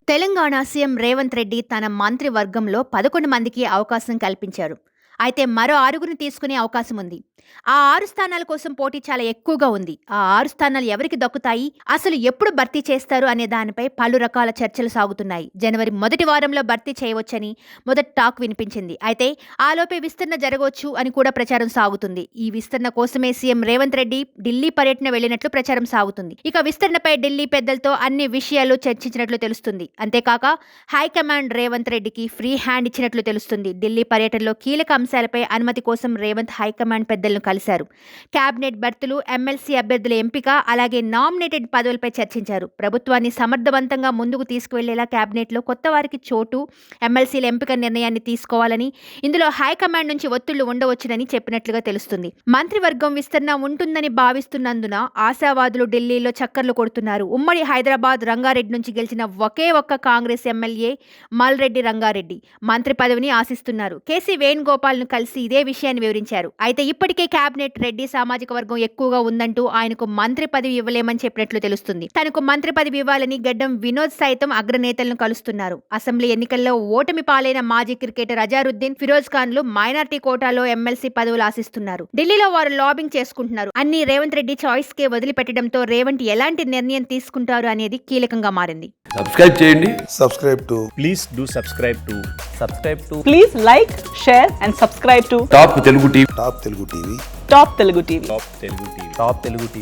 Telangana CM Revanth Reddy తన మంత్రివర్గంలో 11 మందికి అవకాశం కల్పించారు. అయితే మరో 6గురిని తీసుకునే అవకాశం ఉంది. ఆ 6 స్థానాల కోసం పోటీ చాలా ఎక్కువగా ఉంది. ఆ 6 స్థానాలు ఎవరికి దక్కుతాయి, అసలు ఎప్పుడు భర్తీ చేస్తారు అనే దానిపై పలు రకాల చర్చలు సాగుతున్నాయి. జనవరి మొదటి వారంలో భర్తీ చేయవచ్చని మొదటి టాక్ వినిపించింది. అయితే ఆలోపే విస్తరణ జరగవచ్చు అని కూడా ప్రచారం సాగుతుంది. ఈ విస్తరణ కోసమే సీఎం రేవంత్ రెడ్డి ఢిల్లీ పర్యటన వెళ్లినట్లు ప్రచారం సాగుతుంది. ఇక విస్తరణపై ఢిల్లీ పెద్దలతో అన్ని విషయాలు చర్చించినట్లు తెలుస్తుంది. అంతేకాక హైకమాండ్ రేవంత్ రెడ్డికి ఫ్రీ హ్యాండ్ ఇచ్చినట్లు తెలుస్తుంది. ఢిల్లీ పర్యటనలో కీలక అంశాలపై అనుమతి కోసం రేవంత్ హైకమాండ్ పెద్దలను కలిశారు. కేబినెట్ బర్తులు, ఎమ్మెల్సీ అభ్యర్థుల ఎంపిక, అలాగే నామినేటెడ్ పదవులపై చర్చించారు. ప్రభుత్వాన్ని సమర్థవంతంగా ముందుకు తీసుకువెళ్లేలా కేబినెట్లో కొత్త వారికి చోటు, ఎమ్మెల్సీల ఎంపిక నిర్ణయాన్ని తీసుకోవాలని, ఇందులో హైకమాండ్ నుంచి ఒత్తిళ్లు ఉండవచ్చునని చెప్పినట్లుగా తెలుస్తుంది. మంత్రివర్గం విస్తరణ ఉంటుందని భావిస్తున్నందున ఆశావాదులు ఢిల్లీలో చక్కర్లు కొడుతున్నారు. ఉమ్మడి హైదరాబాద్ రంగారెడ్డి నుంచి గెలిచిన ఒకే ఒక్క కాంగ్రెస్ ఎమ్మెల్యే మల్రెడ్డి రంగారెడ్డి మంత్రి పదవిని ఆశిస్తున్నారు. కేసీ వేణుగోపాల్ ను కలిసి ఇదే విషయాన్ని వివరించారు. అయితే ఇప్పటికే కేబినెట్ రెడ్డి సామాజిక వర్గం ఎక్కువగా ఉందంటూ ఆయనకు మంత్రి పదవి ఇవ్వలేమని చెప్పినట్లు తెలుస్తుంది. తనకు మంత్రి పదవి ఇవ్వాలని గడ్డం వినోద్ సైతం అగ్రనేతలను కలుస్తున్నారు. అసెంబ్లీ ఎన్నికల్లో ఓటమి పాలైన మాజీ క్రికెటర్ అజారుద్దీన్, ఫిరోజ్ ఖాన్లు మైనార్టీ కోటాలో ఎమ్మెల్సీ పదవులు ఆశిస్తున్నారు. ఢిల్లీలో వారు లాబింగ్ చేసుకుంటున్నారు. అన్ని రేవంత్ రెడ్డి చాయిస్ కే వదిలిపెట్టడంతో రేవంత్ ఎలాంటి నిర్ణయం తీసుకుంటారు అనేది కీలకంగా మారింది. సబ్స్క్రైబ్ చేయండి. Please do subscribe to Please like, share and subscribe to top Telugu TV. Top Telugu TV. Top Telugu TV.